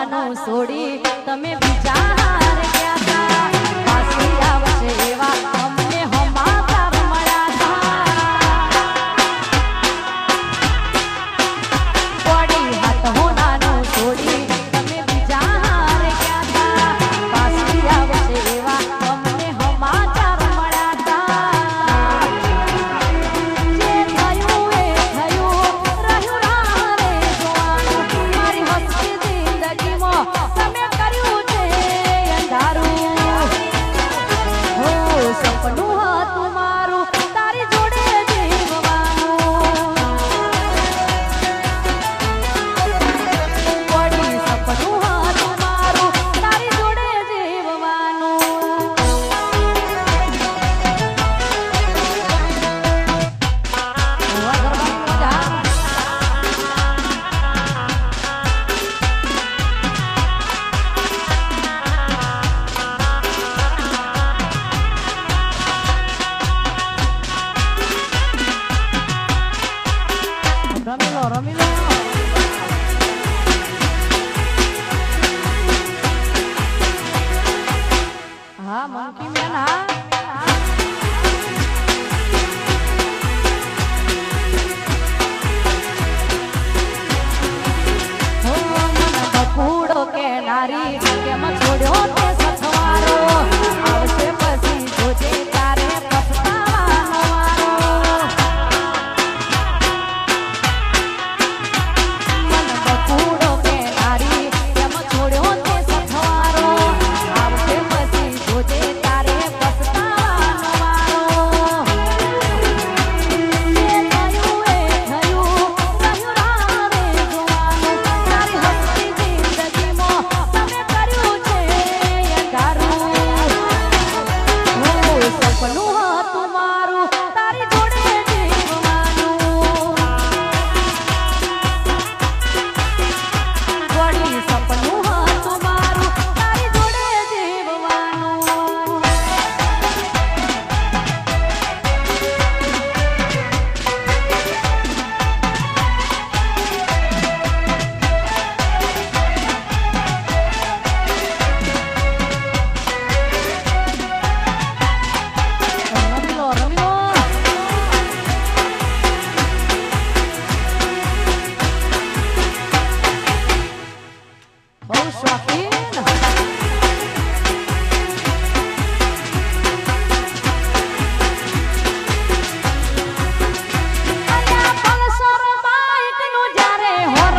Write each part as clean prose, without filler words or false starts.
હોનાનું છોડી તમે બીજા હાર ગયા હતા પાછી આવશે એવા અમને હમાતા મળ્યા હતા પડી હાથ હોનાનું છોડી તમે બીજા હાર ગયા હતા પાછી આવશે એવા અમને હમાતા મળ્યા હતા જે થયું એ થયું રહ્યું રાહ રે જોવાનું મારી હસતી જિંદગીમાં તમે કર્યું છે અંધારું હો સપનું હતું મારું તારી જોડે જીવવાનું પડી સપનું હતું મારું તારી જોડે જીવવાનું રમી લો હા મંકી મેન હા હો મન બકુડો કે નારી કેમ છોડ્યો તે સથવારો આવશે પછી જોજે તારે પછતાવાનો વારો મન બકુડો કે નારી કેમ છોડ્યો તે સથવારો આવશે પછી જોજે તારે પછતાવાનો વારો જે થયું એ થયું રહ્યું રાહ રે જોવાનું તારી હસતી જિંદગીમાં તમે કર્યું છે અંધારું હો સપનું હતું મારું તારી જોડે જીવવાનું વળી સપનું હતું મારું તારી જોડે જીવવાનું રમી લો બહુ શોખીન અલ્યા પલ્સર બાઈકનું જ્યારે હોર્ન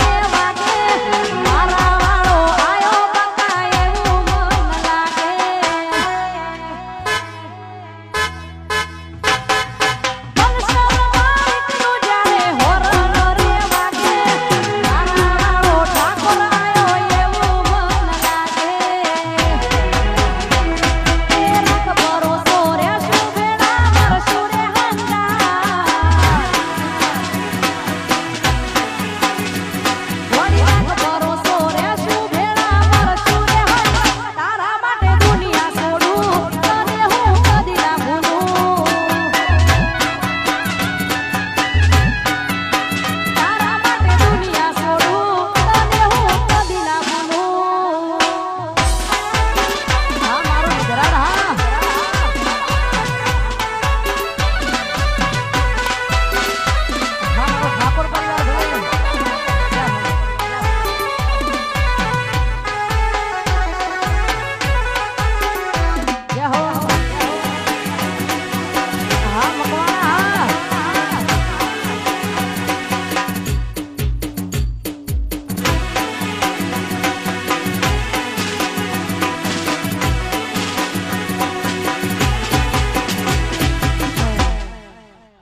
રે વાગે મારા વાળો આયો બકા એવું મન લાગે પલ્સર બાઈકનું જ્યારે હોર્ન રે વાગે મારા વાળો ઠાકોર આયો એવું મન લાગે એ રાખ ભરોસો રહેશું ભેળા મરશું રે હંગા વળી રાખ ભરોસો રહેશું ભેળા મરશું રે હંગા તારા માટે દુનિયા છોડું તને હું કદી ના ભૂલું તારા માટે દુનિયા છોડું તને હું કદી ના ભૂલું હા મારો ગુજરાત હા મારો ઠાકોર પરિવાર ભાઈ જય હો હા મકવાણા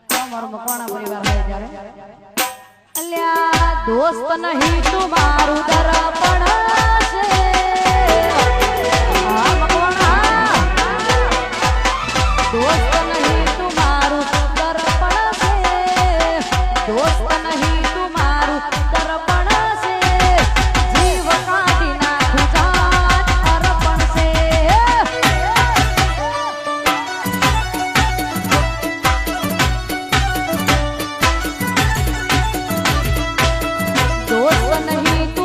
હા મારો મકવાણા પરિવાર હોય ત્યારે અલ્યા દોસ્ત નહીં તું મારું દર્પણ છે હા મકવાણા દોસ્ત નહીં તું મારું દર્પણ છે દોસ્ત નહીં તું મારું દર્પણ છે જીવ કાઢી નાખું જાન અર્પણ છે દોસ્ત નહીં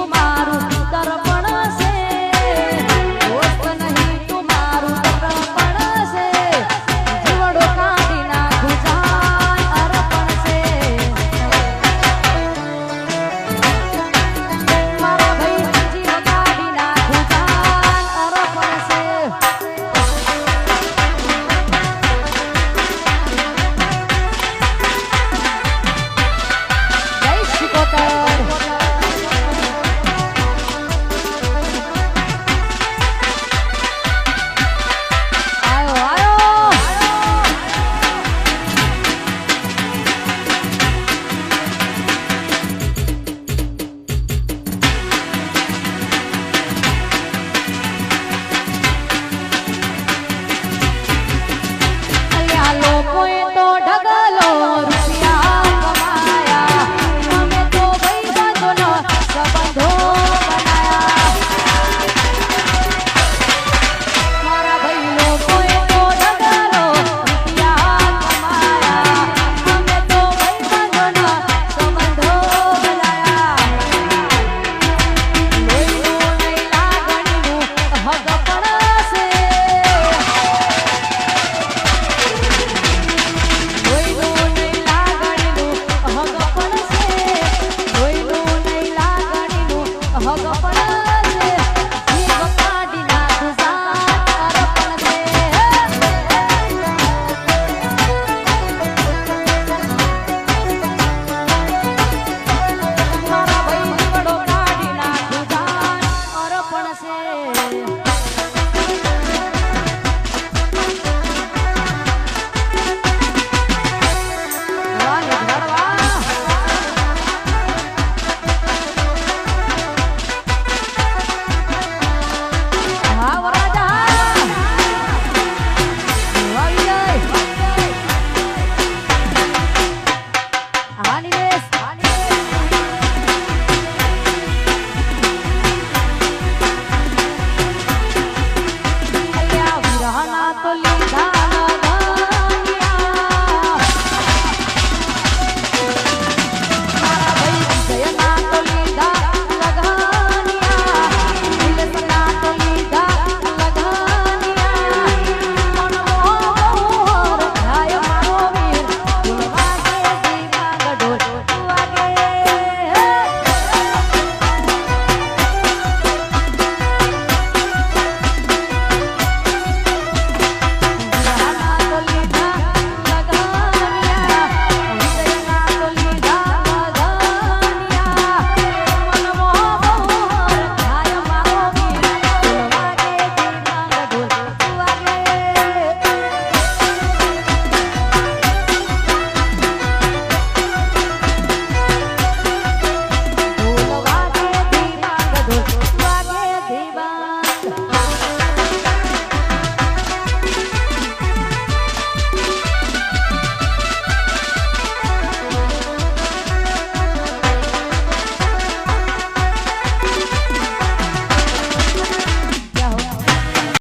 છે